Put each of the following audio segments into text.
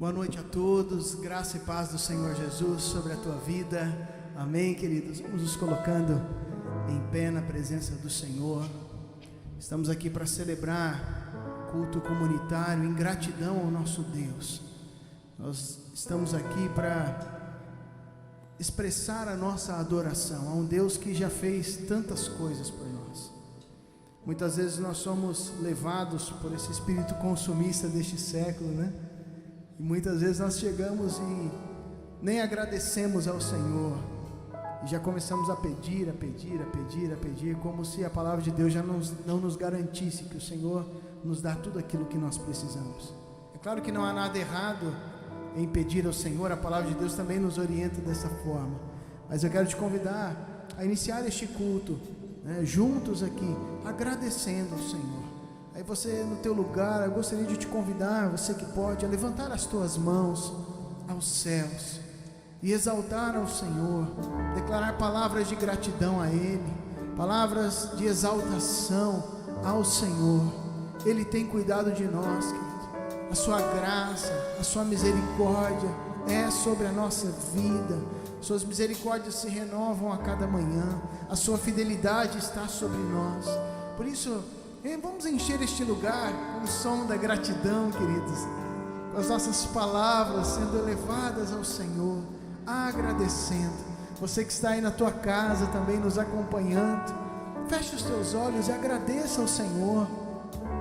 Boa noite a todos, graça e paz do Senhor Jesus sobre a tua vida, amém, queridos. Vamos nos colocando em pé na presença do Senhor. Estamos aqui para celebrar culto comunitário em gratidão ao nosso Deus. Nós estamos aqui para expressar a nossa adoração a um Deus que já fez tantas coisas por nós. Muitas vezes nós somos levados por esse espírito consumista deste século, né? E muitas vezes nós chegamos e nem agradecemos ao Senhor, e já começamos a pedir, como se a palavra de Deus já não nos garantisse que o Senhor nos dá tudo aquilo que nós precisamos. É claro que não há nada errado em pedir ao Senhor, a palavra de Deus também nos orienta dessa forma, mas eu quero te convidar a iniciar este culto, né, juntos aqui, agradecendo ao Senhor. Aí você no teu lugar, eu gostaria de te convidar, você que pode, a levantar as tuas mãos aos céus e exaltar ao Senhor, declarar palavras de gratidão a Ele, palavras de exaltação ao Senhor. Ele tem cuidado de nós, querido. A sua graça, a sua misericórdia é sobre a nossa vida. Suas misericórdias se renovam a cada manhã, a sua fidelidade está sobre nós. Por isso, vamos encher este lugar com o som da gratidão, queridos, com as nossas palavras sendo elevadas ao Senhor, agradecendo. Você que está aí na tua casa também nos acompanhando, feche os teus olhos e agradeça ao Senhor.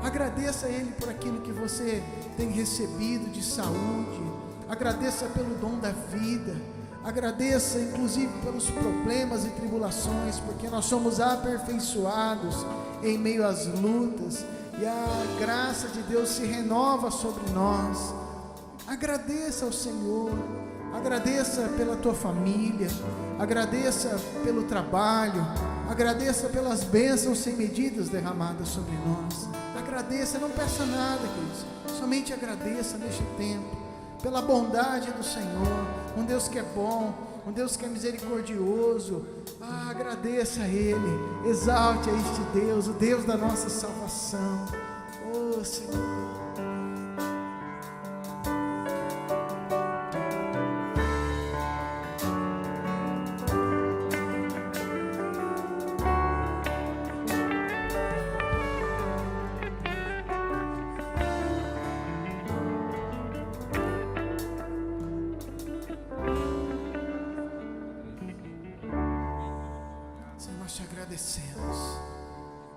Agradeça a Ele por aquilo que você tem recebido de saúde, agradeça pelo dom da vida, agradeça inclusive pelos problemas e tribulações, porque nós somos aperfeiçoados em meio às lutas, e a graça de Deus se renova sobre nós. Agradeça ao Senhor, agradeça pela tua família, agradeça pelo trabalho, agradeça pelas bênçãos sem medidas derramadas sobre nós. Agradeça, não peça nada, queridos, somente agradeça neste tempo, pela bondade do Senhor, um Deus que é bom, um Deus que é misericordioso. Agradeça a Ele, exalte a este Deus, o Deus da nossa salvação. Oh Senhor,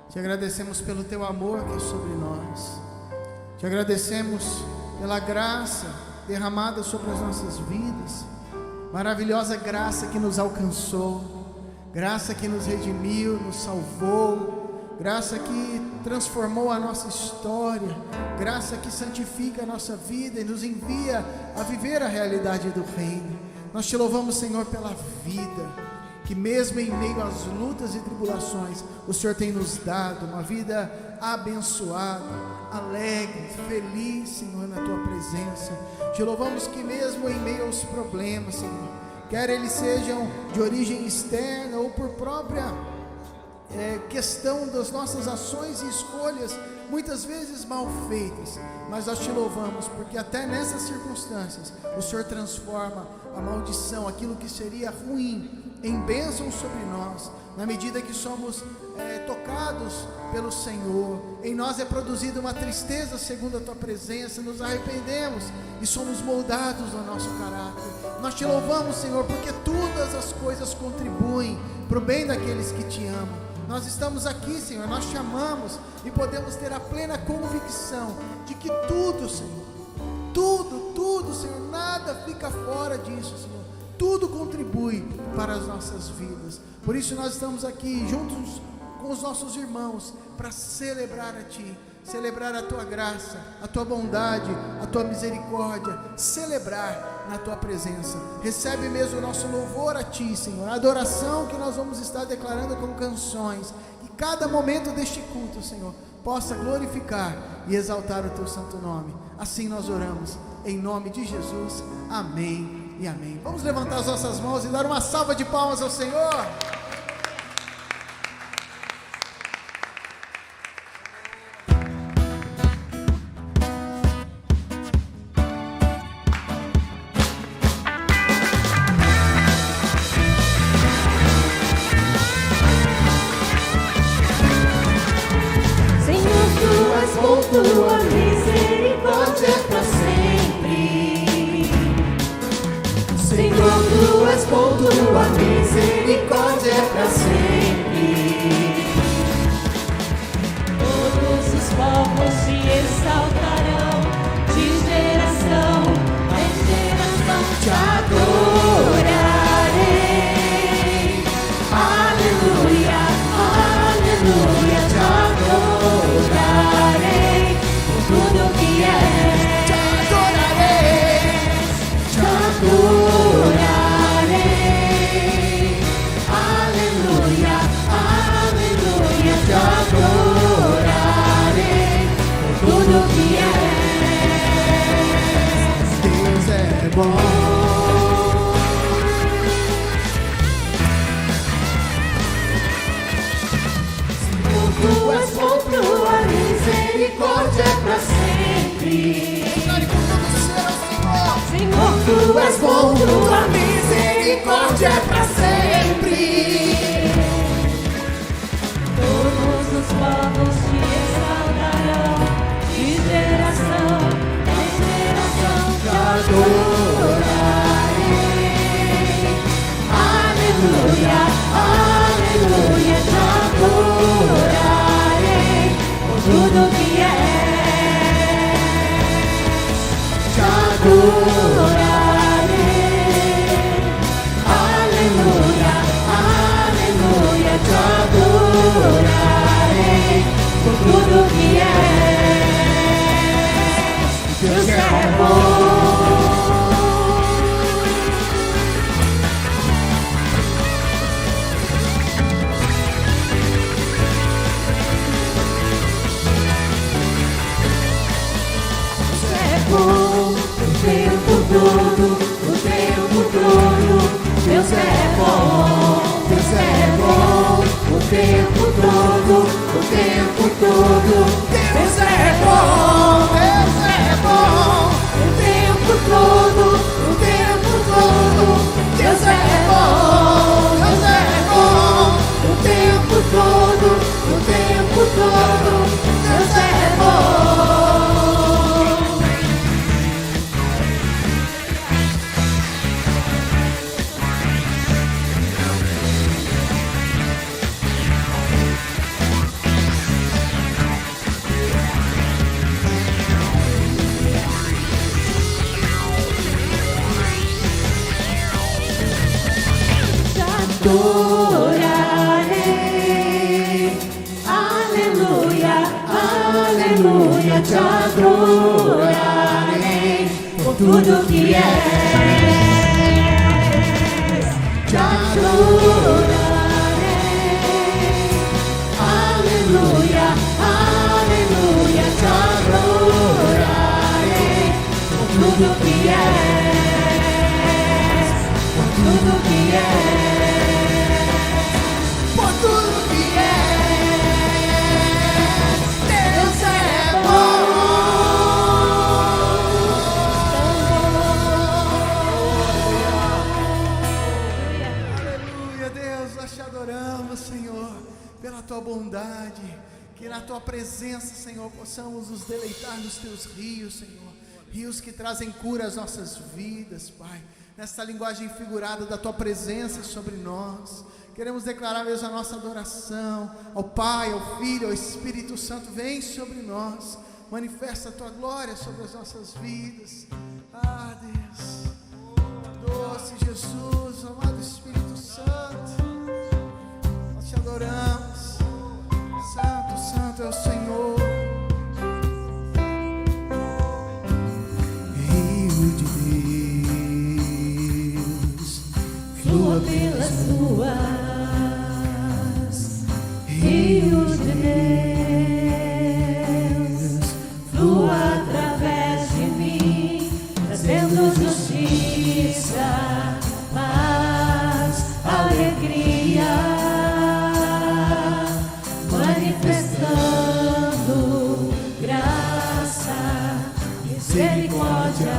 te agradecemos pelo teu amor que é sobre nós, te agradecemos pela graça derramada sobre as nossas vidas, maravilhosa graça que nos alcançou, graça que nos redimiu, nos salvou, graça que transformou a nossa história, graça que santifica a nossa vida e nos envia a viver a realidade do reino. Nós te louvamos, Senhor, pela vida que mesmo em meio às lutas e tribulações, o Senhor tem nos dado uma vida abençoada, alegre, feliz, Senhor, na Tua presença. Te louvamos que mesmo em meio aos problemas, Senhor, quer eles sejam de origem externa ou por própria questão das nossas ações e escolhas, muitas vezes mal feitas, mas nós te louvamos, porque até nessas circunstâncias, o Senhor transforma a maldição, aquilo que seria ruim, em bênção sobre nós, na medida que somos tocados pelo Senhor. Em nós é produzida uma tristeza segundo a Tua presença, nos arrependemos e somos moldados no nosso caráter. Nós te louvamos, Senhor, porque todas as coisas contribuem para o bem daqueles que te amam. Nós estamos aqui, Senhor, nós te amamos e podemos ter a plena convicção de que tudo, Senhor, tudo, Senhor, nada fica fora disso, Senhor. Tudo contribui para as nossas vidas. Por isso nós estamos aqui juntos com os nossos irmãos para celebrar a Ti, celebrar a Tua graça, a Tua bondade, a Tua misericórdia, celebrar na Tua presença. Recebe mesmo o nosso louvor a Ti, Senhor, a adoração que nós vamos estar declarando com canções, e cada momento deste culto, Senhor, possa glorificar e exaltar o Teu santo nome. Assim nós oramos, em nome de Jesus, amém e amém. Vamos levantar as nossas mãos e dar uma salva de palmas ao Senhor. bom, tua misericórdia é para sempre. Todos os povos te exaltarão, de geração em geração te adorarei. Aleluia, aleluia, te adorarei por tudo que és. Te adorarei, te adorarei. Aleluia, aleluia, te adorarei por tudo que és. Deus é bom. Tu és bom, tua misericórdia é para sempre. Senhor, tu és bom, tua misericórdia é para sempre. Todos os povos te exaltarão, de geração em geração te adorarei. Aleluia, aleluia, te adorarei por tudo que és. Te adorarei. Aleluia, aleluia, te adorarei por tudo que és. Deus é bom. O tempo todo, o tempo todo, Deus é bom, Deus é bom, o tempo todo, o tempo todo, Deus é bom, Deus é bom, o tempo todo, o tempo todo, Deus é bom, Deus é bom, o tempo todo, o tempo todo, Deus é bom. Adorarei, aleluia, aleluia, te adorarei por tudo que és. Te adorarei, aleluia, aleluia, te adorarei por tudo que és, por tudo que és. Pela tua bondade, que na tua presença, Senhor, possamos nos deleitar nos teus rios, Senhor, rios que trazem cura às nossas vidas, Pai, nessa linguagem figurada da tua presença sobre nós. Queremos declarar mesmo a nossa adoração ao Pai, ao Filho, ao Espírito Santo. Vem sobre nós, manifesta a tua glória sobre as nossas vidas. Ah, Deus, doce Jesus, amado Espírito Santo, nós te adoramos. Santo, Santo é o Senhor. Rio de Deus, flua pelas ruas. Rio de Deus, flua através de mim, trazendo justiça, paz, alegria. Manifestando graça, misericórdia.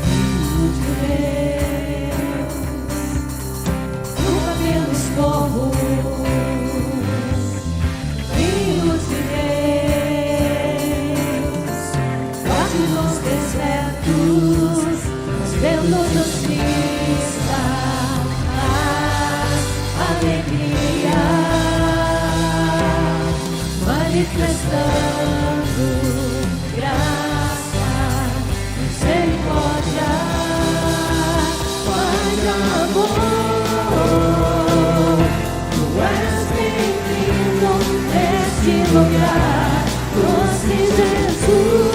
Rio de Deus, manifestando graça, misericórdia, paz e amor. Tu és bem-vindo neste lugar, doce Jesus.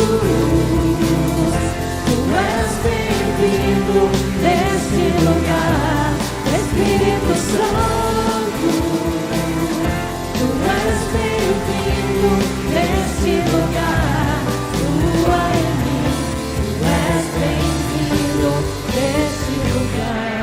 Tu és bem-vindo neste lugar, Espírito Santo. Tu és bem-vindo neste lugar, tua em mim. Tu és bem-vindo neste lugar.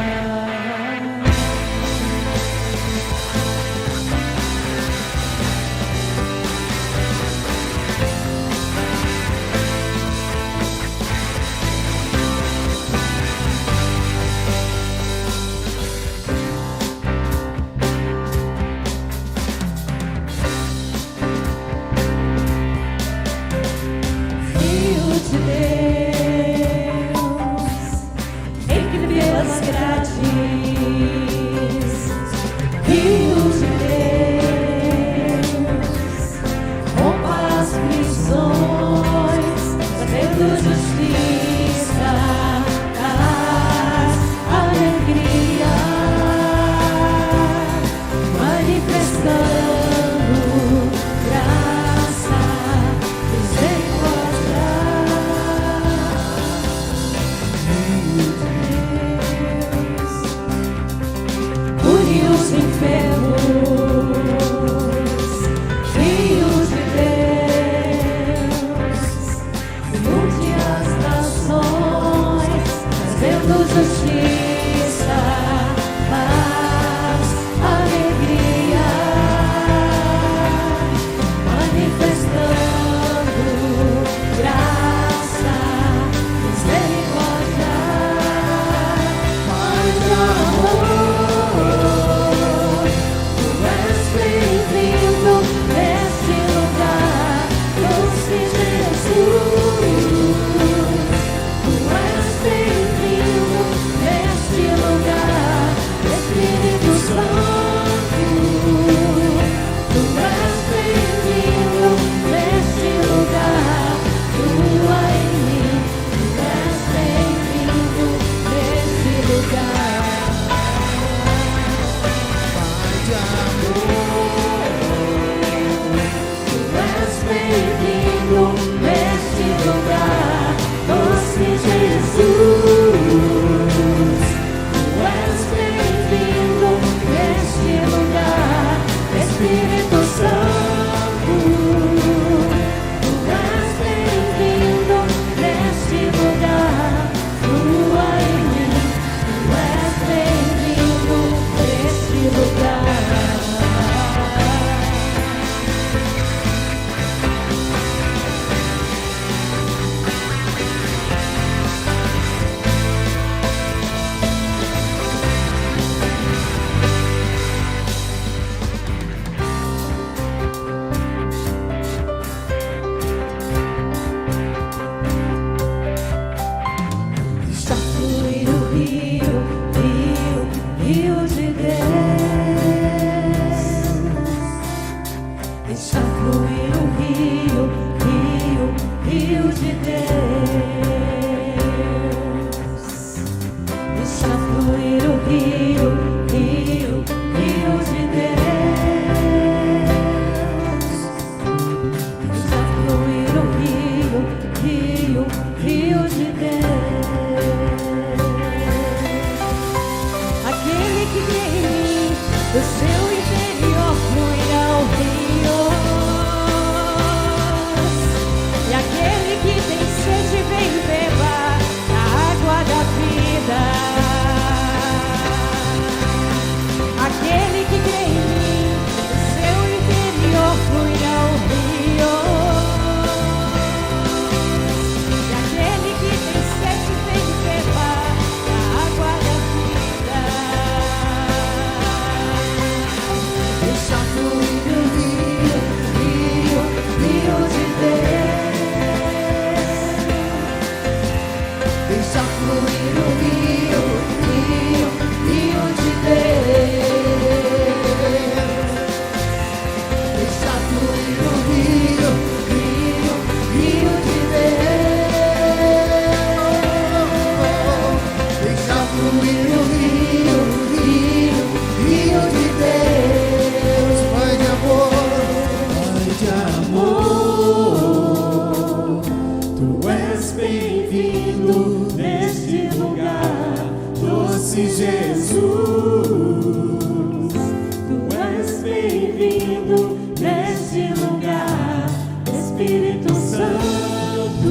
Espírito Santo,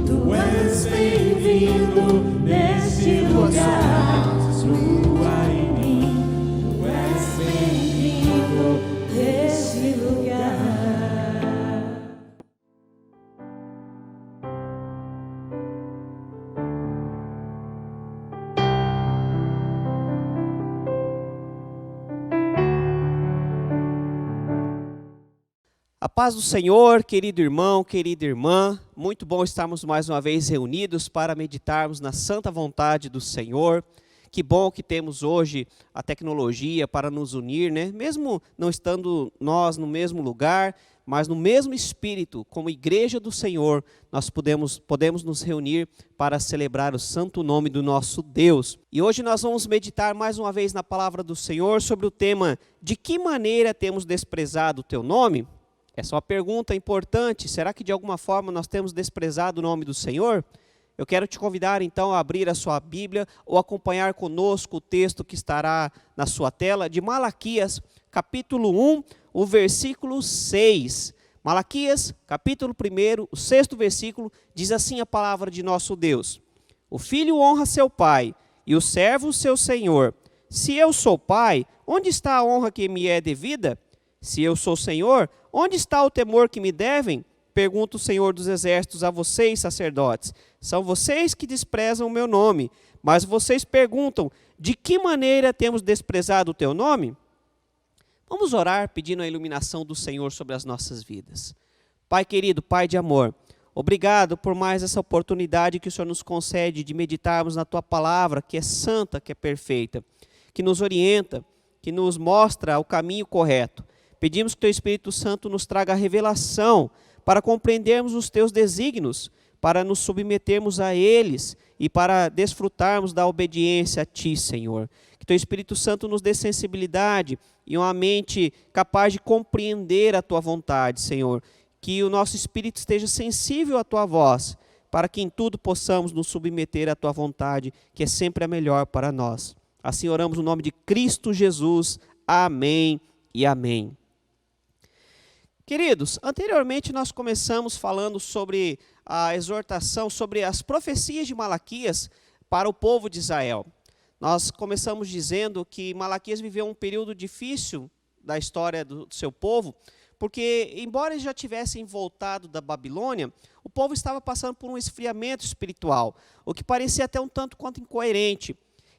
tu és bem-vindo neste lugar. Flua em mim, tu és bem-vindo neste lugar. A paz do Senhor, querido irmão, querida irmã, muito bom estarmos mais uma vez reunidos para meditarmos na santa vontade do Senhor. Que bom que temos hoje a tecnologia para nos unir, né? Mesmo não estando nós no mesmo lugar, mas no mesmo espírito, como igreja do Senhor, nós podemos nos reunir para celebrar o santo nome do nosso Deus. E hoje nós vamos meditar mais uma vez na palavra do Senhor sobre o tema: de que maneira temos desprezado o teu nome? Essa é uma pergunta importante. Será que de alguma forma nós temos desprezado o nome do Senhor? Eu quero te convidar então a abrir a sua Bíblia ou acompanhar conosco o texto que estará na sua tela de Malaquias, capítulo 1, o versículo 6. Malaquias, capítulo 1, o 6º versículo, diz assim a palavra de nosso Deus: o filho honra seu pai e o servo seu senhor. Se eu sou pai, onde está a honra que me é devida? Se eu sou Senhor, onde está o temor que me devem? Pergunta o Senhor dos Exércitos a vocês, sacerdotes. São vocês que desprezam o meu nome. Mas vocês perguntam: de que maneira temos desprezado o teu nome? Vamos orar pedindo a iluminação do Senhor sobre as nossas vidas. Pai querido, Pai de amor, obrigado por mais essa oportunidade que o Senhor nos concede de meditarmos na tua palavra, que é santa, que é perfeita, que nos orienta, que nos mostra o caminho correto. Pedimos que o Teu Espírito Santo nos traga a revelação para compreendermos os Teus desígnios, para nos submetermos a eles e para desfrutarmos da obediência a Ti, Senhor. Que Teu Espírito Santo nos dê sensibilidade e uma mente capaz de compreender a Tua vontade, Senhor. Que o nosso espírito esteja sensível à Tua voz, para que em tudo possamos nos submeter à Tua vontade, que é sempre a melhor para nós. Assim oramos no nome de Cristo Jesus. Amém e amém. Queridos, anteriormente nós começamos falando sobre a exortação, sobre as profecias de Malaquias para o povo de Israel. Nós começamos dizendo que Malaquias viveu um período difícil da história do seu povo, porque embora eles já tivessem voltado da Babilônia, o povo estava passando por um esfriamento espiritual, o que parecia até um tanto quanto incoerente.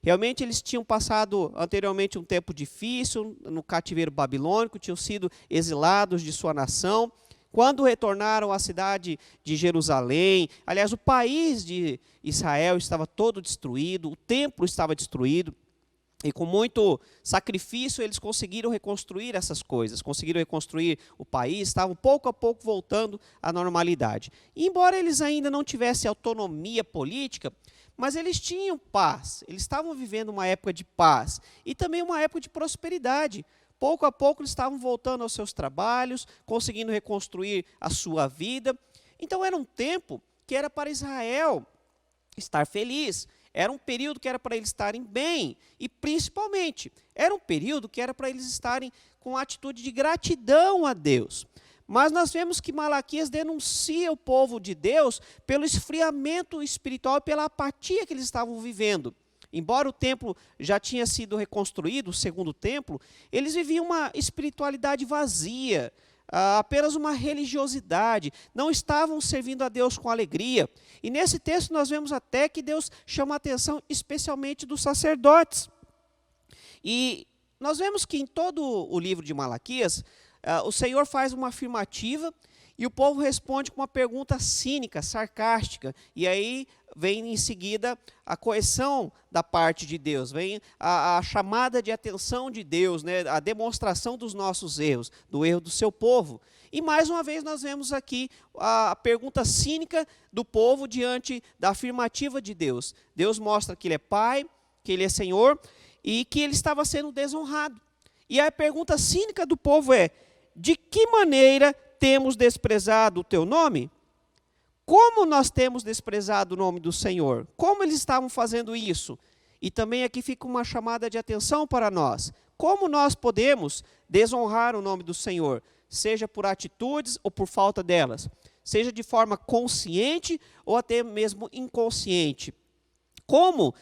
Realmente eles tinham passado anteriormente um tempo difícil no cativeiro babilônico, tinham sido exilados de sua nação. Quando retornaram à cidade de Jerusalém, aliás, o país de Israel estava todo destruído, o templo estava destruído, e com muito sacrifício eles conseguiram reconstruir essas coisas, conseguiram reconstruir o país, estavam pouco a pouco voltando à normalidade. E embora eles ainda não tivessem autonomia política, mas eles tinham paz, eles estavam vivendo uma época de paz e também uma época de prosperidade. Pouco a pouco eles estavam voltando aos seus trabalhos, conseguindo reconstruir a sua vida. Então era um tempo que era para Israel estar feliz, era um período que era para eles estarem bem e principalmente era um período que era para eles estarem com a atitude de gratidão a Deus. Mas nós vemos que Malaquias denuncia o povo de Deus pelo esfriamento espiritual e pela apatia que eles estavam vivendo. Embora o templo já tinha sido reconstruído, o segundo templo, eles viviam uma espiritualidade vazia, apenas uma religiosidade, não estavam servindo a Deus com alegria. E nesse texto nós vemos até que Deus chama a atenção especialmente dos sacerdotes. E nós vemos que em todo o livro de Malaquias, o Senhor faz uma afirmativa e o povo responde com uma pergunta cínica, sarcástica. E aí vem em seguida a correção da parte de Deus, vem a chamada de atenção de Deus, né? A demonstração dos nossos erros, do erro do seu povo. E mais uma vez nós vemos aqui a pergunta cínica do povo diante da afirmativa de Deus. Deus mostra que Ele é Pai, que Ele é Senhor e que Ele estava sendo desonrado. E a pergunta cínica do povo é: de que maneira temos desprezado o teu nome? Como nós temos desprezado o nome do Senhor? Como eles estavam fazendo isso? E também aqui fica uma chamada de atenção para nós. Como nós podemos desonrar o nome do Senhor? seja por atitudes ou por falta delas, seja de forma consciente ou até mesmo inconsciente. Como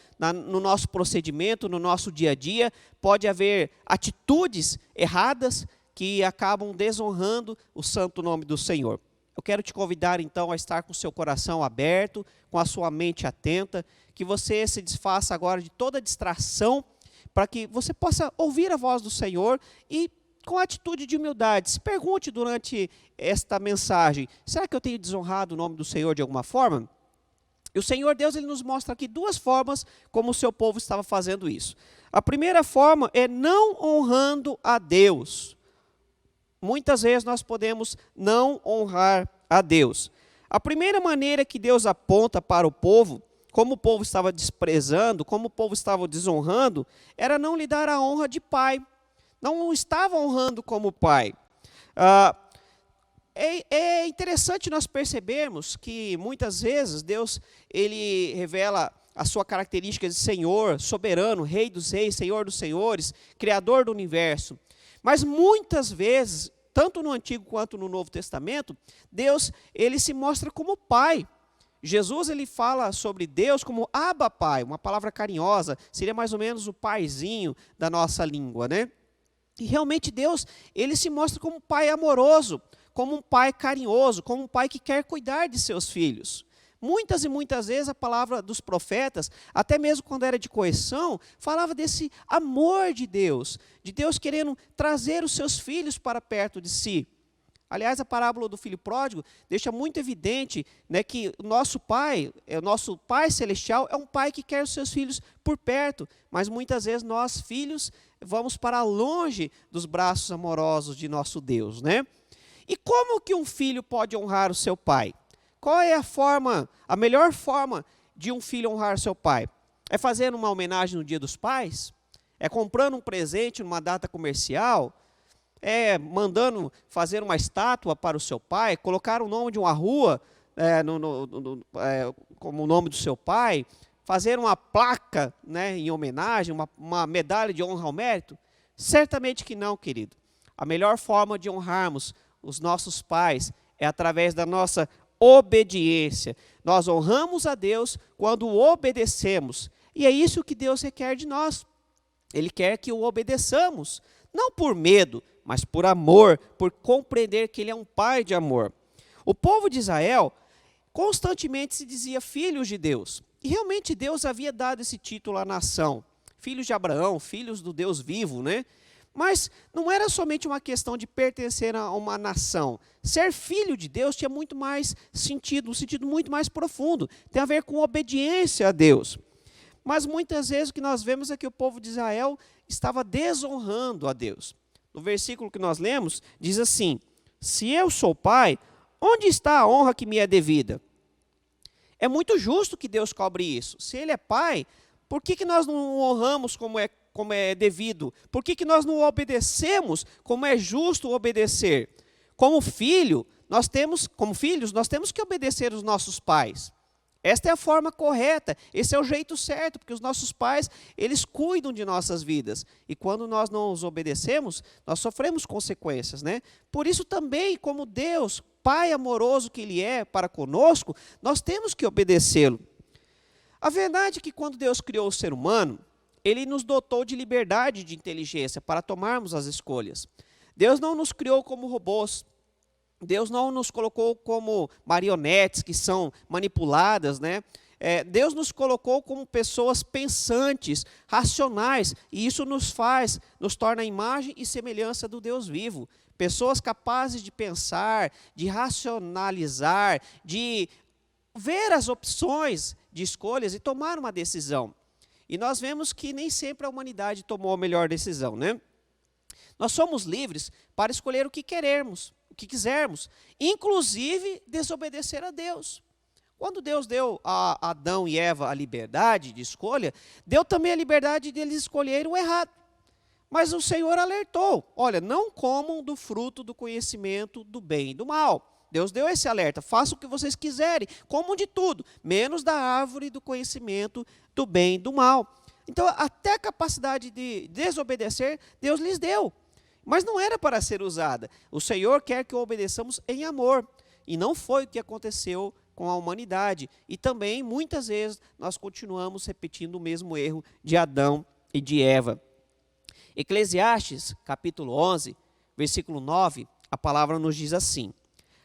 no nosso procedimento, no nosso dia a dia, pode haver atitudes erradas que acabam desonrando o santo nome do Senhor. Eu quero te convidar então a estar com o seu coração aberto, com a sua mente atenta, que você se desfaça agora de toda distração, para que você possa ouvir a voz do Senhor e, com atitude de humildade, se pergunte durante esta mensagem: será que eu tenho desonrado o nome do Senhor de alguma forma? E o Senhor Deus, Ele nos mostra aqui duas formas como o seu povo estava fazendo isso. A primeira forma é não honrando a Deus. Muitas vezes nós podemos não honrar a Deus. A primeira maneira que Deus aponta para o povo, como o povo estava desprezando, como o povo estava desonrando, era não lhe dar a honra de pai. Não estava honrando como pai. É interessante nós percebermos que muitas vezes Deus ele revela a sua característica de Senhor, soberano, Rei dos reis, Senhor dos senhores, Criador do universo. Mas muitas vezes, tanto no Antigo quanto no Novo Testamento, Deus ele se mostra como Pai. Jesus ele fala sobre Deus como Abba Pai, uma palavra carinhosa, seria mais ou menos o paizinho da nossa língua, né? E realmente Deus ele se mostra como um Pai amoroso, como um pai carinhoso, como um pai que quer cuidar de seus filhos. Muitas e muitas vezes a palavra dos profetas, até mesmo quando era de correção, falava desse amor de Deus querendo trazer os seus filhos para perto de si. Aliás, a parábola do filho pródigo deixa muito evidente, né, que o nosso pai celestial é um pai que quer os seus filhos por perto, mas muitas vezes nós, filhos, vamos para longe dos braços amorosos de nosso Deus, né? E como que um filho pode honrar o seu pai? Qual é a melhor forma de um filho honrar seu pai? É fazendo uma homenagem no Dia dos Pais? É comprando um presente numa data comercial? É mandando fazer uma estátua para o seu pai? Colocar o nome de uma rua como o nome do seu pai? Fazer uma placa, né, em homenagem, uma medalha de honra ao mérito? Certamente que não, querido. A melhor forma de honrarmos os nossos pais é através da nossa obediência. Nós honramos a Deus quando o obedecemos. E é isso que Deus requer de nós. Ele quer que o obedeçamos, não por medo, mas por amor, por compreender que Ele é um Pai de amor. O povo de Israel constantemente se dizia filhos de Deus. E realmente Deus havia dado esse título à nação. Filhos de Abraão, filhos do Deus vivo, né? Mas não era somente uma questão de pertencer a uma nação. Ser filho de Deus tinha muito mais sentido, um sentido muito mais profundo. Tem a ver com obediência a Deus. Mas muitas vezes o que nós vemos é que o povo de Israel estava desonrando a Deus. No versículo que nós lemos, diz assim: se eu sou pai, onde está a honra que me é devida? É muito justo que Deus cobre isso. Se Ele é pai, por que nós não o honramos como é devido? Por que nós não obedecemos como é justo obedecer? Como filhos, nós temos que obedecer os nossos pais. Esta é a forma correta, esse é o jeito certo, porque os nossos pais, eles cuidam de nossas vidas. E quando nós não os obedecemos, nós sofremos consequências, né? Por isso também, como Deus, Pai amoroso que Ele é para conosco, nós temos que obedecê-lo. A verdade é que quando Deus criou o ser humano, Ele nos dotou de liberdade de inteligência para tomarmos as escolhas. Deus não nos criou como robôs. Deus não nos colocou como marionetes que são manipuladas, né? Deus nos colocou como pessoas pensantes, racionais, e isso nos torna a imagem e semelhança do Deus vivo. Pessoas capazes de pensar, de racionalizar, de ver as opções de escolhas e tomar uma decisão. E nós vemos que nem sempre a humanidade tomou a melhor decisão, né? Nós somos livres para escolher o que queremos, o que quisermos, inclusive desobedecer a Deus. Quando Deus deu a Adão e Eva a liberdade de escolha, deu também a liberdade de eles escolherem o errado. Mas o Senhor alertou: olha, não comam do fruto do conhecimento do bem e do mal. Deus deu esse alerta: façam o que vocês quiserem, comam de tudo, menos da árvore do conhecimento do bem e do mal. Então, até a capacidade de desobedecer, Deus lhes deu. Mas não era para ser usada. O Senhor quer que o obedeçamos em amor. E não foi o que aconteceu com a humanidade. E também, muitas vezes, nós continuamos repetindo o mesmo erro de Adão e de Eva. Eclesiastes, capítulo 11, versículo 9, a palavra nos diz assim: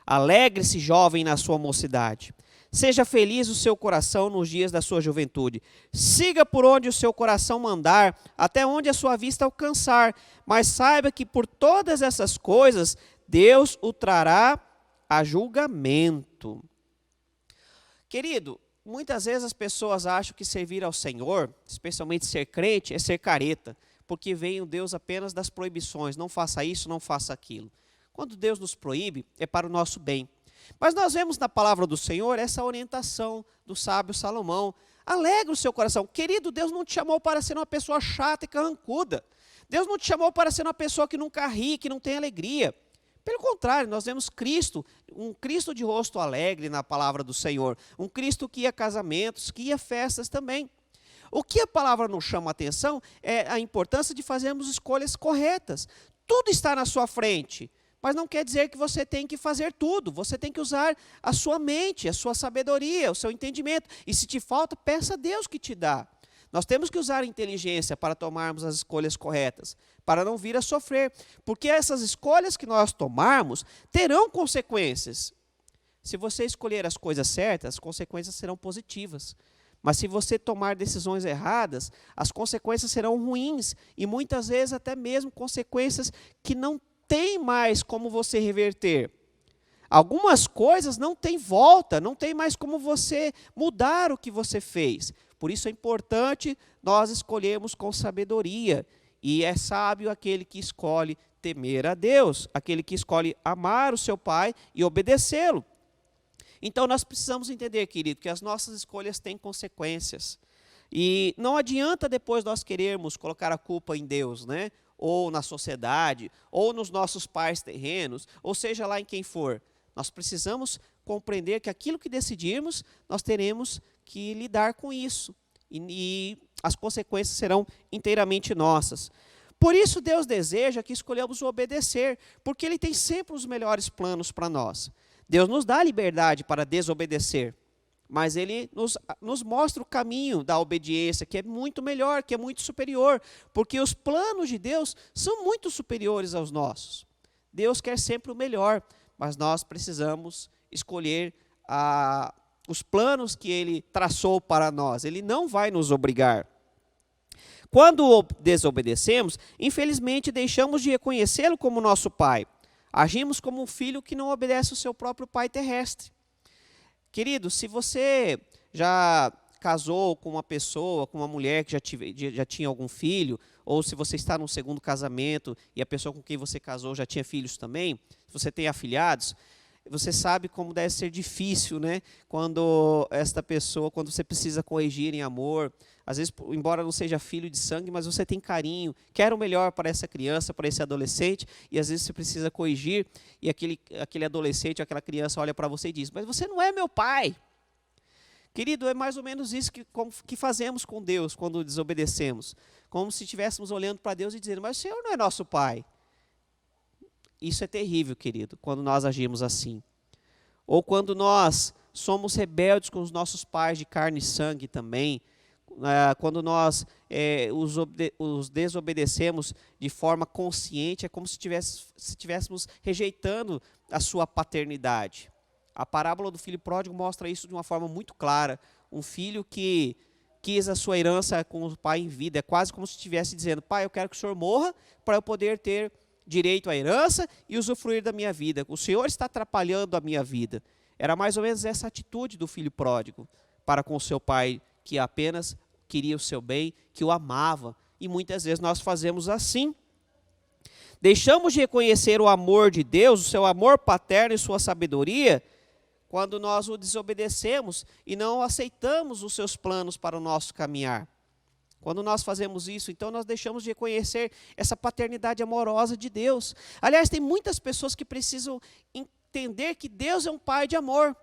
alegre-se, jovem, na sua mocidade. Seja feliz o seu coração nos dias da sua juventude. Siga por onde o seu coração mandar, até onde a sua vista alcançar. Mas saiba que por todas essas coisas, Deus o trará a julgamento. Querido, muitas vezes as pessoas acham que servir ao Senhor, especialmente ser crente, é ser careta, porque vem o Deus apenas das proibições, não faça isso, não faça aquilo. Quando Deus nos proíbe, é para o nosso bem. Mas nós vemos na palavra do Senhor essa orientação do sábio Salomão. Alegre o seu coração. Querido, Deus não te chamou para ser uma pessoa chata e carrancuda. Deus não te chamou para ser uma pessoa que nunca ri, que não tem alegria. Pelo contrário, nós vemos Cristo, um Cristo de rosto alegre na palavra do Senhor. Um Cristo que ia a casamentos, que ia a festas também. O que a palavra nos chama a atenção é a importância de fazermos escolhas corretas. Tudo está na sua frente. Mas não quer dizer que você tem que fazer tudo. Você tem que usar a sua mente, a sua sabedoria, o seu entendimento. E se te falta, peça a Deus que te dá. Nós temos que usar a inteligência para tomarmos as escolhas corretas, para não vir a sofrer. Porque essas escolhas que nós tomarmos terão consequências. Se você escolher as coisas certas, as consequências serão positivas. Mas se você tomar decisões erradas, as consequências serão ruins. E muitas vezes até mesmo consequências que não tem mais como você reverter. Algumas coisas não tem volta, não tem mais como você mudar o que você fez. Por isso é importante nós escolhermos com sabedoria. E é sábio aquele que escolhe temer a Deus, aquele que escolhe amar o seu Pai e obedecê-lo. Então nós precisamos entender, querido, que as nossas escolhas têm consequências. E não adianta depois nós querermos colocar a culpa em Deus, né? Ou na sociedade, ou nos nossos pais terrenos, ou seja lá em quem for. Nós precisamos compreender que aquilo que decidirmos, nós teremos que lidar com isso. E as consequências serão inteiramente nossas. Por isso Deus deseja que escolhamos o obedecer, porque Ele tem sempre os melhores planos para nós. Deus nos dá a liberdade para desobedecer, mas Ele nos mostra o caminho da obediência, que é muito melhor, que é muito superior, porque os planos de Deus são muito superiores aos nossos. Deus quer sempre o melhor, mas nós precisamos escolher os planos que Ele traçou para nós. Ele não vai nos obrigar. Quando desobedecemos, infelizmente deixamos de reconhecê-lo como nosso Pai. Agimos como um filho que não obedece o seu próprio pai terrestre. Querido, se você já casou com uma pessoa, com uma mulher que já tinha algum filho, ou se você está num segundo casamento e a pessoa com quem você casou já tinha filhos também, se você tem afilhados, você sabe como deve ser difícil, né? Quando você precisa corrigir em amor, às vezes, embora não seja filho de sangue, mas você tem carinho, quer o melhor para essa criança, para esse adolescente, e às vezes você precisa corrigir, e aquele adolescente, aquela criança olha para você e diz: mas você não é meu pai. Querido, é mais ou menos isso que fazemos com Deus quando desobedecemos. Como se estivéssemos olhando para Deus e dizendo: mas o Senhor não é nosso pai. Isso é terrível, querido, quando nós agimos assim. Ou quando nós somos rebeldes com os nossos pais de carne e sangue também, quando nós os desobedecemos de forma consciente, é como se estivéssemos rejeitando a sua paternidade. A parábola do filho pródigo mostra isso de uma forma muito clara. Um filho que quis a sua herança com o pai em vida, é quase como se estivesse dizendo: pai, eu quero que o senhor morra para eu poder ter direito à herança e usufruir da minha vida. O Senhor está atrapalhando a minha vida. Era mais ou menos essa atitude do filho pródigo para com o seu pai, que apenas queria o seu bem, que o amava. E muitas vezes nós fazemos assim. Deixamos de reconhecer o amor de Deus, o seu amor paterno e sua sabedoria, quando nós o desobedecemos e não aceitamos os seus planos para o nosso caminhar. Quando nós fazemos isso, então nós deixamos de reconhecer essa paternidade amorosa de Deus. Aliás, tem muitas pessoas que precisam entender que Deus é um pai de amor.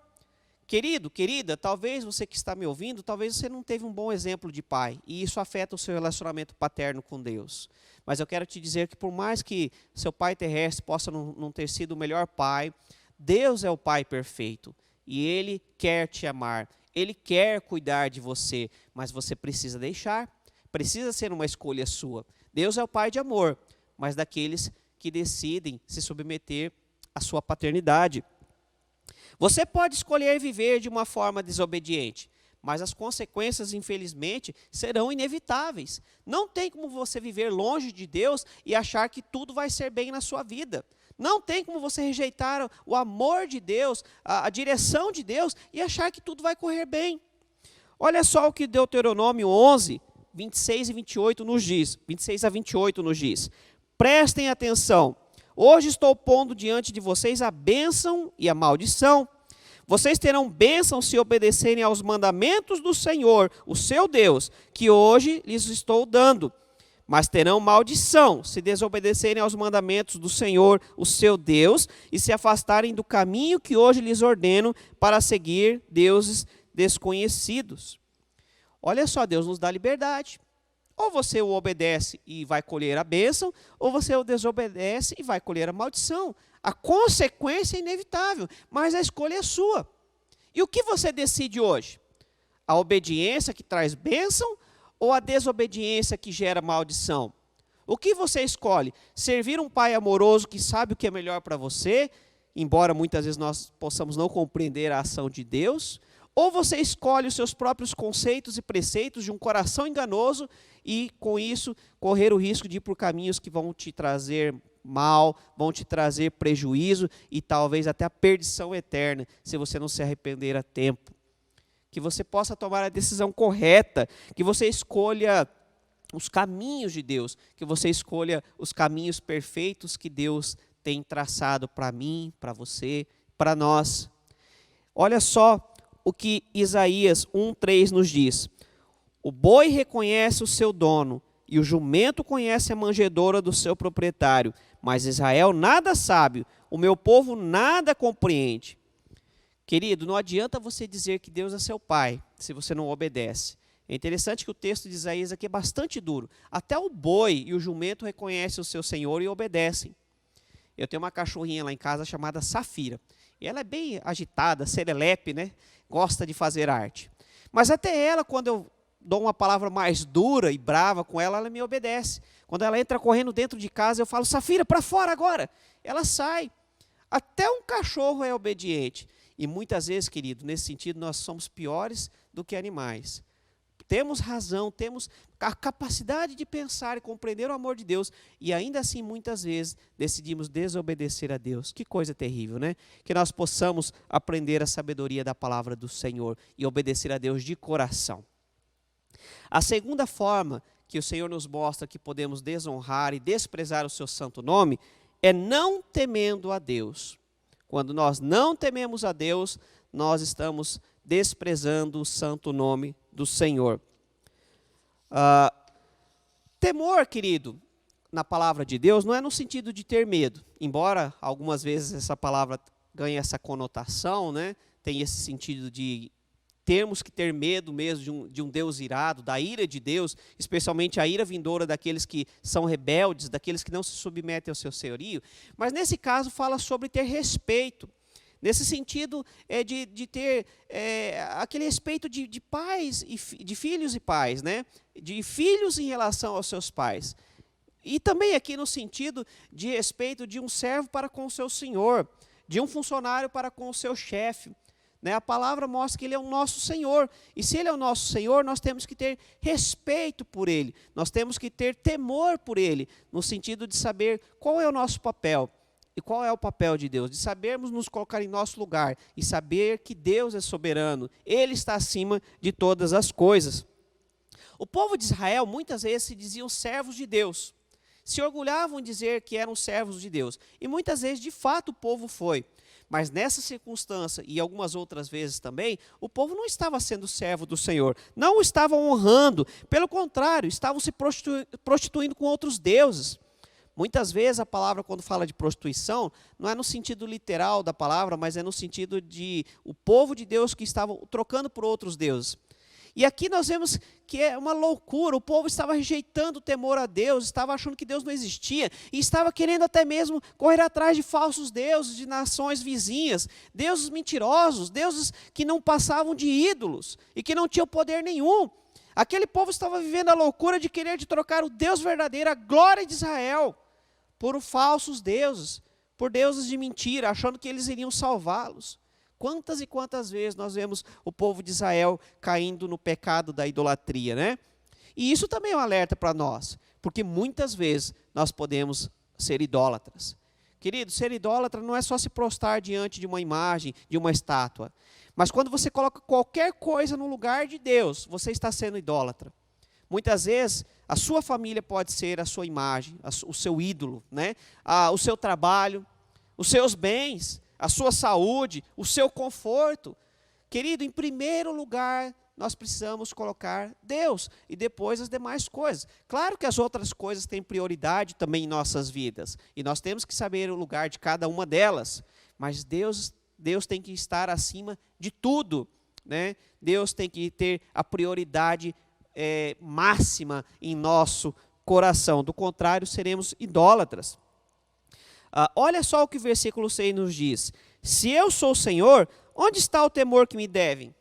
Querido, querida, talvez você que está me ouvindo, talvez você não teve um bom exemplo de pai, e isso afeta o seu relacionamento paterno com Deus. Mas eu quero te dizer que por mais que seu pai terrestre possa não ter sido o melhor pai, Deus é o pai perfeito, e Ele quer te amar, Ele quer cuidar de você, mas você precisa deixar, precisa ser uma escolha sua. Deus é o pai de amor, mas daqueles que decidem se submeter à sua paternidade. Você pode escolher viver de uma forma desobediente, mas as consequências, infelizmente, serão inevitáveis. Não tem como você viver longe de Deus e achar que tudo vai ser bem na sua vida. Não tem como você rejeitar o amor de Deus, a direção de Deus e achar que tudo vai correr bem. Olha só o que Deuteronômio 11, 26 e 28 nos diz, 26 a 28 nos diz. Prestem atenção. Hoje estou pondo diante de vocês a bênção e a maldição. Vocês terão bênção se obedecerem aos mandamentos do Senhor, o seu Deus, que hoje lhes estou dando. Mas terão maldição se desobedecerem aos mandamentos do Senhor, o seu Deus, e se afastarem do caminho que hoje lhes ordeno para seguir deuses desconhecidos. Olha só, Deus nos dá liberdade. Ou você o obedece e vai colher a bênção, ou você o desobedece e vai colher a maldição. A consequência é inevitável, mas a escolha é sua. E o que você decide hoje? A obediência que traz bênção ou a desobediência que gera maldição? O que você escolhe? Servir um pai amoroso que sabe o que é melhor para você, embora muitas vezes nós possamos não compreender a ação de Deus? Ou você escolhe os seus próprios conceitos e preceitos de um coração enganoso e, com isso, correr o risco de ir por caminhos que vão te trazer mal, vão te trazer prejuízo e talvez até a perdição eterna, se você não se arrepender a tempo. Que você possa tomar a decisão correta, que você escolha os caminhos de Deus, que você escolha os caminhos perfeitos que Deus tem traçado para mim, para você, para nós. Olha só o que Isaías 1:3 nos diz. O boi reconhece o seu dono, e o jumento conhece a manjedoura do seu proprietário, mas Israel nada sabe, o meu povo nada compreende. Querido, não adianta você dizer que Deus é seu pai, se você não obedece. É interessante que o texto de Isaías aqui é bastante duro. Até o boi e o jumento reconhecem o seu senhor e obedecem. Eu tenho uma cachorrinha lá em casa chamada Safira. E ela é bem agitada, serelepe, né? Gosta de fazer arte. Mas até ela, quando eu dou uma palavra mais dura e brava com ela, ela me obedece. Quando ela entra correndo dentro de casa, eu falo, Safira, para fora agora. Ela sai. Até um cachorro é obediente. E muitas vezes, querido, nesse sentido, nós somos piores do que animais. Temos razão, temos a capacidade de pensar e compreender o amor de Deus, e ainda assim, muitas vezes, decidimos desobedecer a Deus. Que coisa terrível, né? Que nós possamos aprender a sabedoria da palavra do Senhor e obedecer a Deus de coração. A segunda forma que o Senhor nos mostra que podemos desonrar e desprezar o seu santo nome é não temendo a Deus. Quando nós não tememos a Deus, nós estamos desprezando o santo nome do Senhor. Temor, querido, na palavra de Deus, não é no sentido de ter medo, embora algumas vezes essa palavra ganhe essa conotação, né? Tem esse sentido de termos que ter medo mesmo de um Deus irado, da ira de Deus, especialmente a ira vindoura daqueles que são rebeldes, daqueles que não se submetem ao seu senhorio. Mas nesse caso fala sobre ter respeito. Nesse sentido, de ter aquele respeito de pais, de filhos e pais, né? De filhos em relação aos seus pais. E também aqui no sentido de respeito de um servo para com o seu senhor, de um funcionário para com o seu chefe. Né? A palavra mostra que ele é o nosso Senhor. E se ele é o nosso Senhor, nós temos que ter respeito por ele. Nós temos que ter temor por ele, no sentido de saber qual é o nosso papel. E qual é o papel de Deus? De sabermos nos colocar em nosso lugar e saber que Deus é soberano. Ele está acima de todas as coisas. O povo de Israel muitas vezes se diziam servos de Deus. Se orgulhavam em dizer que eram servos de Deus. E muitas vezes, de fato, o povo foi. Mas nessa circunstância, e algumas outras vezes também, o povo não estava sendo servo do Senhor. Não o estavam honrando. Pelo contrário, estavam se prostituindo com outros deuses. Muitas vezes a palavra, quando fala de prostituição, não é no sentido literal da palavra, mas é no sentido de o povo de Deus que estava trocando por outros deuses. E aqui nós vemos que é uma loucura, o povo estava rejeitando o temor a Deus, estava achando que Deus não existia, e estava querendo até mesmo correr atrás de falsos deuses, de nações vizinhas, deuses mentirosos, deuses que não passavam de ídolos, e que não tinham poder nenhum. Aquele povo estava vivendo a loucura de querer de trocar o Deus verdadeiro, a glória de Israel, por falsos deuses, por deuses de mentira, achando que eles iriam salvá-los. Quantas e quantas vezes nós vemos o povo de Israel caindo no pecado da idolatria, né? E isso também é um alerta para nós, porque muitas vezes nós podemos ser idólatras. Querido, ser idólatra não é só se prostrar diante de uma imagem, de uma estátua, mas quando você coloca qualquer coisa no lugar de Deus, você está sendo idólatra. Muitas vezes, a sua família pode ser a sua imagem, o seu ídolo, né? O seu trabalho, os seus bens, a sua saúde, o seu conforto. Querido, em primeiro lugar, nós precisamos colocar Deus e depois as demais coisas. Claro que as outras coisas têm prioridade também em nossas vidas, e nós temos que saber o lugar de cada uma delas, mas Deus tem que estar acima de tudo, né? Deus tem que ter a prioridade máxima em nosso coração, do contrário seremos idólatras. Olha só o que o versículo 6 nos diz: se eu sou o Senhor, onde está o temor que me devem?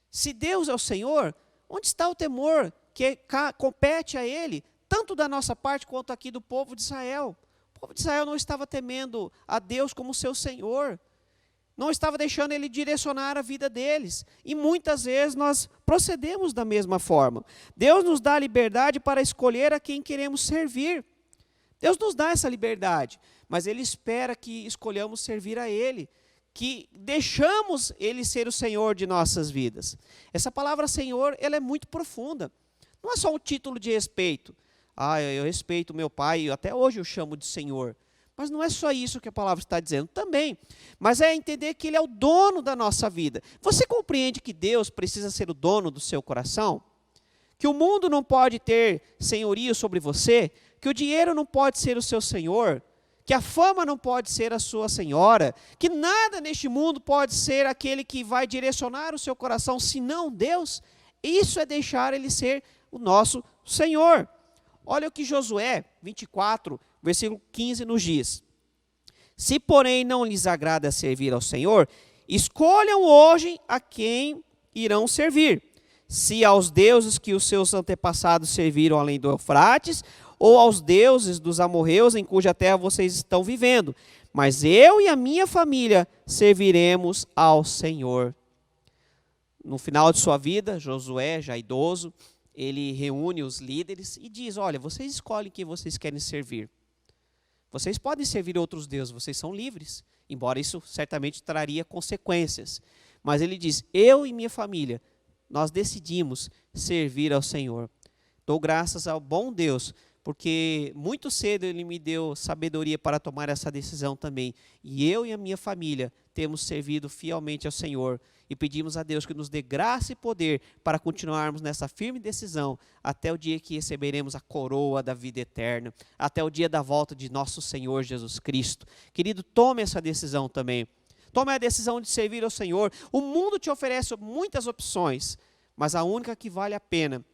Se Deus é o Senhor, onde está o temor que compete a Ele, tanto da nossa parte quanto aqui do povo de Israel? O povo de Israel não estava temendo a Deus como seu Senhor, não estava deixando Ele direcionar a vida deles, e muitas vezes nós procedemos da mesma forma. Deus nos dá a liberdade para escolher a quem queremos servir. Deus nos dá essa liberdade, mas Ele espera que escolhamos servir a Ele, que deixamos Ele ser o Senhor de nossas vidas. Essa palavra Senhor, ela é muito profunda. Não é só um título de respeito. Eu respeito meu pai, até hoje eu chamo de Senhor. Mas não é só isso que a palavra está dizendo também. Mas é entender que Ele é o dono da nossa vida. Você compreende que Deus precisa ser o dono do seu coração? Que o mundo não pode ter senhorio sobre você? Que o dinheiro não pode ser o seu senhor, que a fama não pode ser a sua senhora, que nada neste mundo pode ser aquele que vai direcionar o seu coração, senão Deus. Isso é deixar Ele ser o nosso Senhor. Olha o que Josué 24, versículo 15 nos diz: se porém não lhes agrada servir ao Senhor, escolham hoje a quem irão servir, se aos deuses que os seus antepassados serviram além do Eufrates, ou aos deuses dos amorreus em cuja terra vocês estão vivendo. Mas eu e a minha família serviremos ao Senhor. No final de sua vida, Josué, já idoso, ele reúne os líderes e diz: olha, vocês escolhem quem vocês querem servir. Vocês podem servir outros deuses, vocês são livres, embora isso certamente traria consequências. Mas ele diz: eu e minha família, nós decidimos servir ao Senhor. Dou graças ao bom Deus, porque muito cedo Ele me deu sabedoria para tomar essa decisão também. E eu e a minha família temos servido fielmente ao Senhor. E pedimos a Deus que nos dê graça e poder para continuarmos nessa firme decisão até o dia que receberemos a coroa da vida eterna, até o dia da volta de nosso Senhor Jesus Cristo. Querido, tome essa decisão também. Tome a decisão de servir ao Senhor. O mundo te oferece muitas opções, mas a única que vale a pena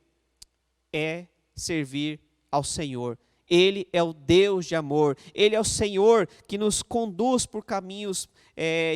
é servir ao Senhor. Ele é o Deus de amor, Ele é o Senhor que nos conduz por caminhos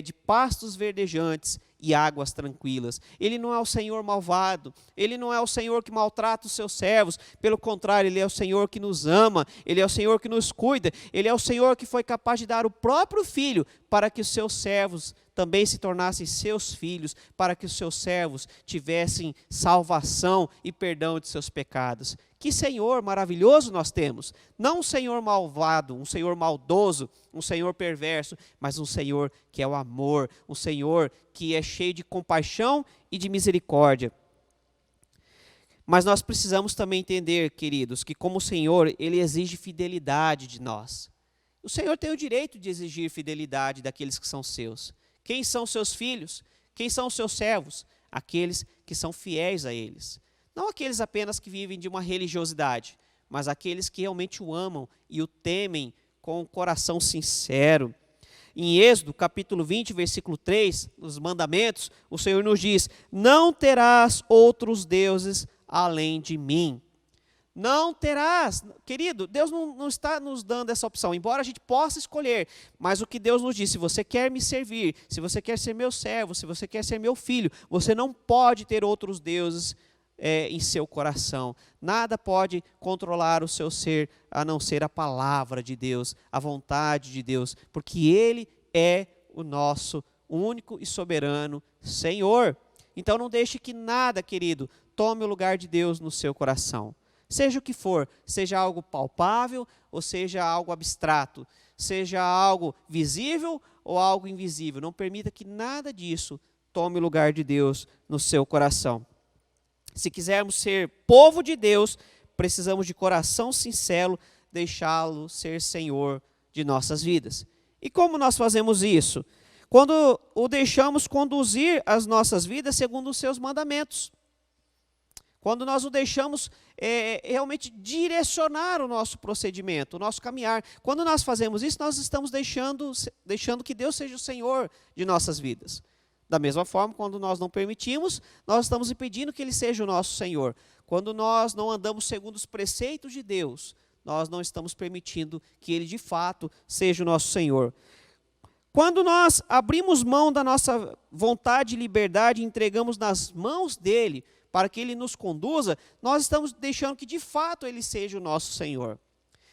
de pastos verdejantes e águas tranquilas. Ele não é o Senhor malvado, Ele não é o Senhor que maltrata os seus servos, pelo contrário, Ele é o Senhor que nos ama, Ele é o Senhor que nos cuida, Ele é o Senhor que foi capaz de dar o próprio Filho para que os seus servos também se tornassem seus filhos, para que os seus servos tivessem salvação e perdão de seus pecados. Que Senhor maravilhoso nós temos, não um Senhor malvado, um Senhor maldoso, um Senhor perverso, mas um Senhor que é o amor, um Senhor que é cheio de compaixão e de misericórdia. Mas nós precisamos também entender, queridos, que como o Senhor, Ele exige fidelidade de nós. O Senhor tem o direito de exigir fidelidade daqueles que são seus. Quem são seus filhos? Quem são os seus servos? Aqueles que são fiéis a eles. Não aqueles apenas que vivem de uma religiosidade, mas aqueles que realmente o amam e o temem com o coração sincero. Em Êxodo, capítulo 20, versículo 3, nos mandamentos, o Senhor nos diz: não terás outros deuses além de mim. Não terás. Querido, Deus não está nos dando essa opção, embora a gente possa escolher, mas o que Deus nos diz: se você quer me servir, se você quer ser meu servo, se você quer ser meu filho, você não pode ter outros deuses em seu coração. Nada pode controlar o seu ser, a não ser a palavra de Deus, a vontade de Deus, porque Ele é o nosso único e soberano Senhor. Então não deixe que nada, querido, tome o lugar de Deus no seu coração. Seja o que for, seja algo palpável ou seja algo abstrato, seja algo visível ou algo invisível, não permita que nada disso tome o lugar de Deus no seu coração. Se quisermos ser povo de Deus, precisamos de coração sincero, deixá-lo ser Senhor de nossas vidas. E como nós fazemos isso? Quando o deixamos conduzir as nossas vidas segundo os seus mandamentos. Quando nós o deixamos realmente direcionar o nosso procedimento, o nosso caminhar. Quando nós fazemos isso, nós estamos deixando que Deus seja o Senhor de nossas vidas. Da mesma forma, quando nós não permitimos, nós estamos impedindo que Ele seja o nosso Senhor. Quando nós não andamos segundo os preceitos de Deus, nós não estamos permitindo que Ele de fato seja o nosso Senhor. Quando nós abrimos mão da nossa vontade e liberdade e entregamos nas mãos dEle, para que Ele nos conduza, nós estamos deixando que de fato Ele seja o nosso Senhor.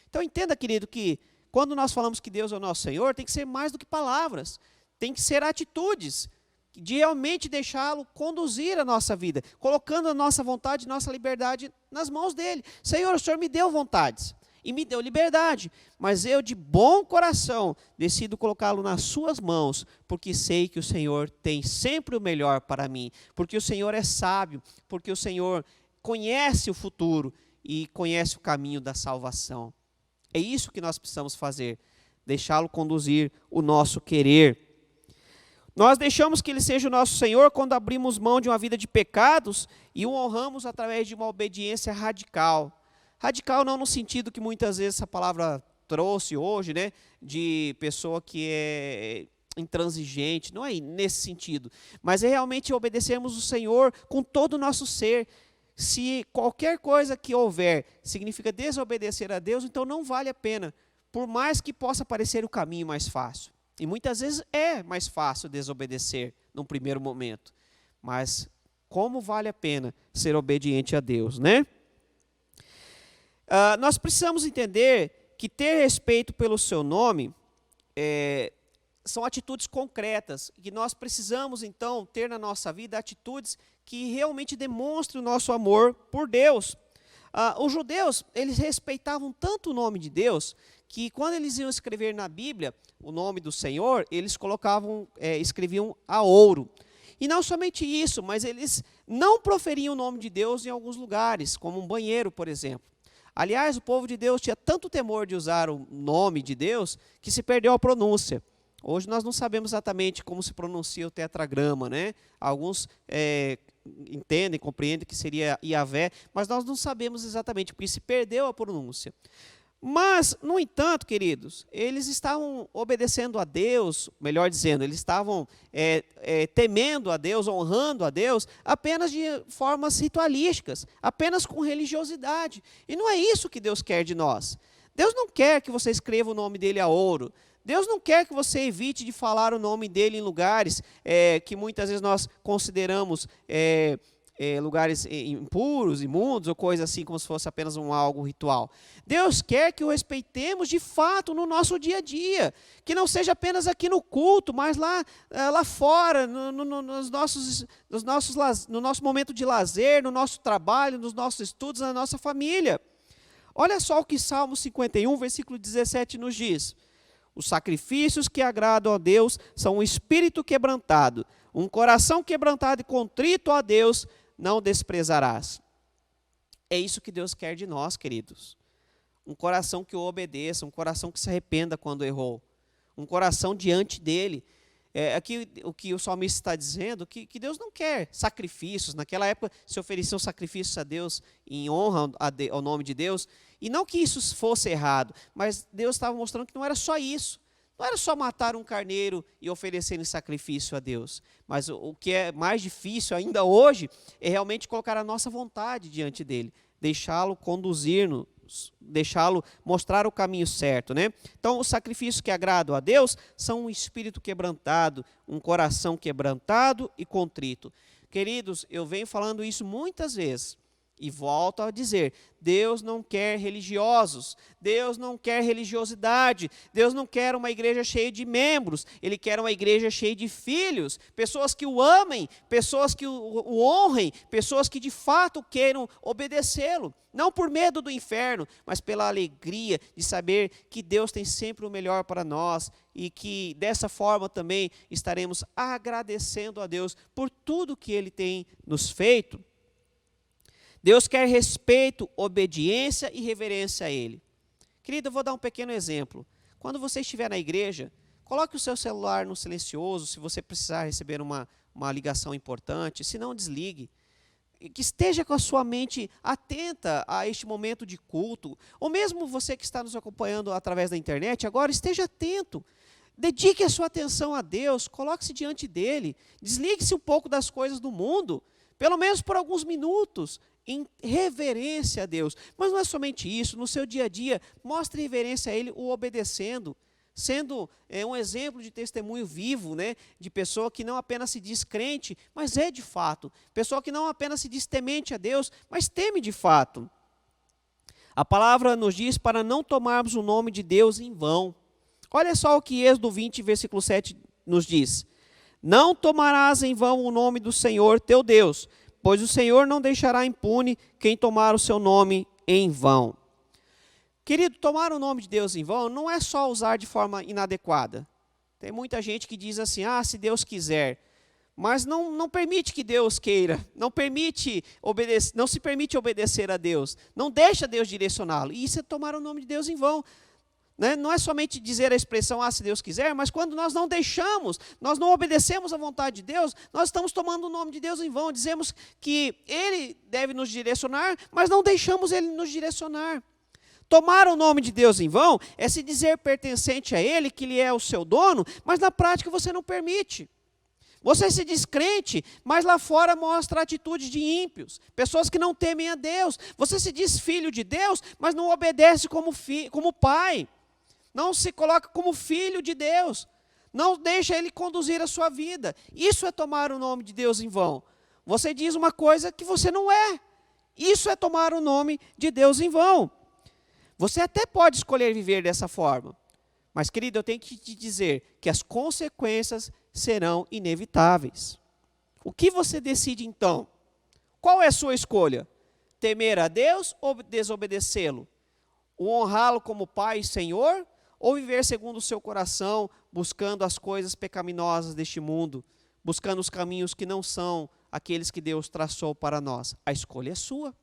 Então entenda, querido, que quando nós falamos que Deus é o nosso Senhor, tem que ser mais do que palavras, tem que ser atitudes, de realmente deixá-lo conduzir a nossa vida, colocando a nossa vontade, nossa liberdade nas mãos dEle. Senhor, o Senhor me deu vontades e me deu liberdade, mas eu de bom coração decido colocá-lo nas suas mãos, porque sei que o Senhor tem sempre o melhor para mim, porque o Senhor é sábio, porque o Senhor conhece o futuro e conhece o caminho da salvação. É isso que nós precisamos fazer, deixá-lo conduzir o nosso querer. Nós deixamos que Ele seja o nosso Senhor quando abrimos mão de uma vida de pecados e o honramos através de uma obediência radical. Radical não no sentido que muitas vezes essa palavra trouxe hoje, né, de pessoa que é intransigente, não é nesse sentido, mas é realmente obedecermos o Senhor com todo o nosso ser. Se qualquer coisa que houver significa desobedecer a Deus, então não vale a pena, por mais que possa parecer o caminho mais fácil. E muitas vezes é mais fácil desobedecer num primeiro momento. Mas como vale a pena ser obediente a Deus, né? Nós precisamos entender que ter respeito pelo seu nome são atitudes concretas. E nós precisamos, então, ter na nossa vida atitudes que realmente demonstrem o nosso amor por Deus. Os judeus, eles respeitavam tanto o nome de Deus, que quando eles iam escrever na Bíblia o nome do Senhor, eles escreviam a ouro. E não somente isso, mas eles não proferiam o nome de Deus em alguns lugares, como um banheiro, por exemplo. Aliás, o povo de Deus tinha tanto temor de usar o nome de Deus, que se perdeu a pronúncia. Hoje nós não sabemos exatamente como se pronuncia o tetragrama, né? Alguns entendem, compreendem que seria Iavé, mas nós não sabemos exatamente, porque se perdeu a pronúncia. Mas, no entanto, queridos, eles estavam obedecendo a Deus, melhor dizendo, eles estavam temendo a Deus, honrando a Deus, apenas de formas ritualísticas, apenas com religiosidade. E não é isso que Deus quer de nós. Deus não quer que você escreva o nome dele a ouro. Deus não quer que você evite de falar o nome dele em lugares que muitas vezes nós consideramos lugares impuros, imundos, ou coisa assim, como se fosse apenas algo ritual. Deus quer que o respeitemos de fato no nosso dia a dia, que não seja apenas aqui no culto, mas lá fora, no nosso momento de lazer, no nosso trabalho, nos nossos estudos, na nossa família. Olha só o que Salmo 51, versículo 17 nos diz: os sacrifícios que agradam a Deus são um espírito quebrantado, um coração quebrantado e contrito a Deus não desprezarás. É isso que Deus quer de nós, queridos. Um coração que o obedeça, um coração que se arrependa quando errou. Um coração diante dele. Aqui o que o salmista está dizendo, que Deus não quer sacrifícios. Naquela época se ofereciam sacrifícios a Deus em honra ao nome de Deus. E não que isso fosse errado, mas Deus estava mostrando que não era só isso. Não era só matar um carneiro e oferecer em sacrifício a Deus. Mas o que é mais difícil ainda hoje é realmente colocar a nossa vontade diante dele. Deixá-lo conduzir-nos, deixá-lo mostrar o caminho certo, né? Então, os sacrifícios que agradam a Deus são um espírito quebrantado, um coração quebrantado e contrito. Queridos, eu venho falando isso muitas vezes. E volto a dizer, Deus não quer religiosos, Deus não quer religiosidade, Deus não quer uma igreja cheia de membros, Ele quer uma igreja cheia de filhos, pessoas que o amem, pessoas que o honrem, pessoas que de fato queiram obedecê-lo, não por medo do inferno, mas pela alegria de saber que Deus tem sempre o melhor para nós e que dessa forma também estaremos agradecendo a Deus por tudo que Ele tem nos feito. Deus quer respeito, obediência e reverência a Ele. Querido, eu vou dar um pequeno exemplo. Quando você estiver na igreja, coloque o seu celular no silencioso, se você precisar receber uma ligação importante, se não, desligue. Que esteja com a sua mente atenta a este momento de culto. Ou mesmo você que está nos acompanhando através da internet, agora esteja atento. Dedique a sua atenção a Deus, coloque-se diante dEle, desligue-se um pouco das coisas do mundo, pelo menos por alguns minutos, em reverência a Deus. Mas não é somente isso, no seu dia a dia, mostre reverência a Ele, o obedecendo, sendo um exemplo de testemunho vivo, né, de pessoa que não apenas se diz crente, mas é de fato, pessoa que não apenas se diz temente a Deus, mas teme de fato. A palavra nos diz para não tomarmos o nome de Deus em vão. Olha só o que Êxodo 20, versículo 7 nos diz. Não tomarás em vão o nome do Senhor teu Deus, pois o Senhor não deixará impune quem tomar o seu nome em vão. Querido, tomar o nome de Deus em vão não é só usar de forma inadequada. Tem muita gente que diz assim, se Deus quiser, mas não permite que Deus queira, não se permite obedecer a Deus, não deixa Deus direcioná-lo. E isso é tomar o nome de Deus em vão. Não é somente dizer a expressão, se Deus quiser, mas quando nós não deixamos, nós não obedecemos à vontade de Deus, nós estamos tomando o nome de Deus em vão, dizemos que Ele deve nos direcionar, mas não deixamos Ele nos direcionar. Tomar o nome de Deus em vão é se dizer pertencente a Ele, que Ele é o seu dono, mas na prática você não permite. Você se diz crente, mas lá fora mostra atitudes de ímpios, pessoas que não temem a Deus. Você se diz filho de Deus, mas não obedece como pai. Não se coloca como filho de Deus. Não deixa Ele conduzir a sua vida. Isso é tomar o nome de Deus em vão. Você diz uma coisa que você não é. Isso é tomar o nome de Deus em vão. Você até pode escolher viver dessa forma. Mas, querido, eu tenho que te dizer que as consequências serão inevitáveis. O que você decide então? Qual é a sua escolha? Temer a Deus ou desobedecê-lo? O honrá-lo como Pai e Senhor? Ou viver segundo o seu coração, buscando as coisas pecaminosas deste mundo, buscando os caminhos que não são aqueles que Deus traçou para nós? A escolha é sua.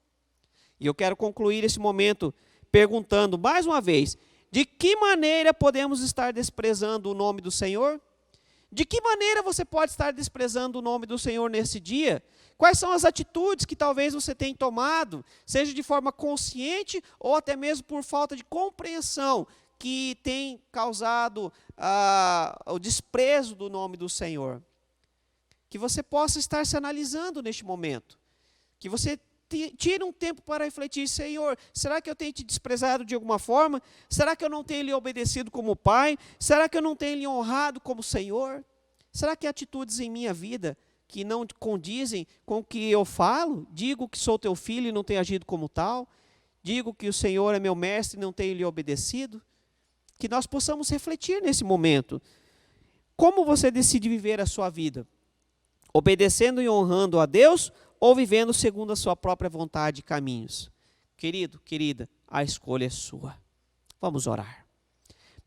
E eu quero concluir esse momento perguntando mais uma vez, de que maneira podemos estar desprezando o nome do Senhor? De que maneira você pode estar desprezando o nome do Senhor nesse dia? Quais são as atitudes que talvez você tenha tomado, seja de forma consciente ou até mesmo por falta de compreensão, que tem causado o desprezo do nome do Senhor? Que você possa estar se analisando neste momento. Que você tire um tempo para refletir, Senhor, será que eu tenho te desprezado de alguma forma? Será que eu não tenho lhe obedecido como pai? Será que eu não tenho lhe honrado como Senhor? Será que há atitudes em minha vida que não condizem com o que eu falo? Digo que sou teu filho e não tenho agido como tal? Digo que o Senhor é meu mestre e não tenho lhe obedecido? Que nós possamos refletir nesse momento. Como você decide viver a sua vida? Obedecendo e honrando a Deus ou vivendo segundo a sua própria vontade e caminhos? Querido, querida, a escolha é sua. Vamos orar.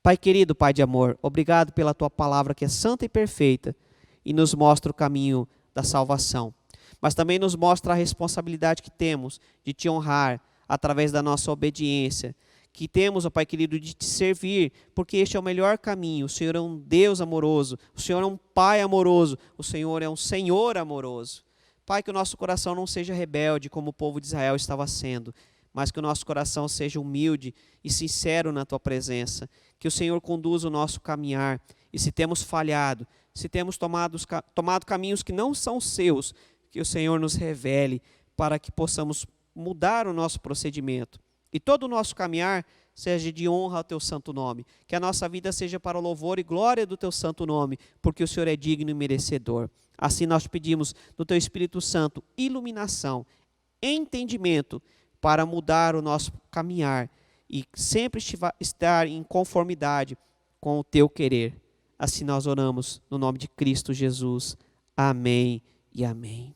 Pai querido, Pai de amor, obrigado pela Tua palavra que é santa e perfeita e nos mostra o caminho da salvação. Mas também nos mostra a responsabilidade que temos de Te honrar através da nossa obediência, que temos, ó Pai querido, de Te servir, porque este é o melhor caminho. O Senhor é um Deus amoroso, o Senhor é um Pai amoroso, o Senhor é um Senhor amoroso. Pai, que o nosso coração não seja rebelde como o povo de Israel estava sendo, mas que o nosso coração seja humilde e sincero na tua presença, que o Senhor conduza o nosso caminhar, e se temos falhado, se temos tomado caminhos que não são seus, que o Senhor nos revele, para que possamos mudar o nosso procedimento, e todo o nosso caminhar seja de honra ao teu santo nome, que a nossa vida seja para o louvor e glória do teu santo nome, porque o Senhor é digno e merecedor. Assim nós pedimos do teu Espírito Santo iluminação, entendimento, para mudar o nosso caminhar e sempre estar em conformidade com o teu querer. Assim nós oramos no nome de Cristo Jesus. Amém e amém.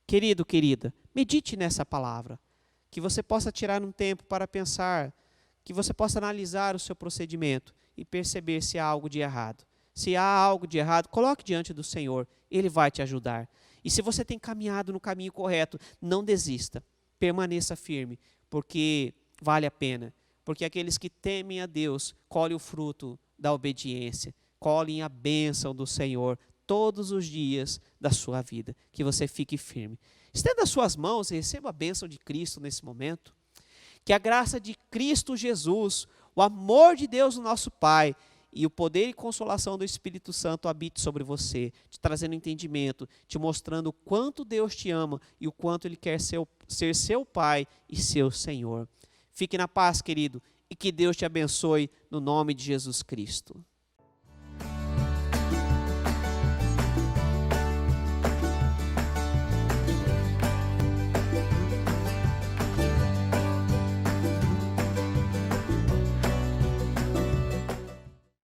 Querido, querida, medite nessa palavra, que você possa tirar um tempo para pensar, que você possa analisar o seu procedimento e perceber se há algo de errado. Se há algo de errado, coloque diante do Senhor, Ele vai te ajudar. E se você tem caminhado no caminho correto, não desista, permaneça firme, porque vale a pena. Porque aqueles que temem a Deus colhem o fruto da obediência, colhem a bênção do Senhor todos os dias da sua vida. Que você fique firme. Estenda as suas mãos e receba a bênção de Cristo nesse momento. Que a graça de Cristo Jesus, o amor de Deus, o nosso Pai, e o poder e consolação do Espírito Santo habite sobre você, te trazendo entendimento, te mostrando o quanto Deus te ama e o quanto Ele quer ser seu Pai e seu Senhor. Fique na paz, querido, e que Deus te abençoe no nome de Jesus Cristo.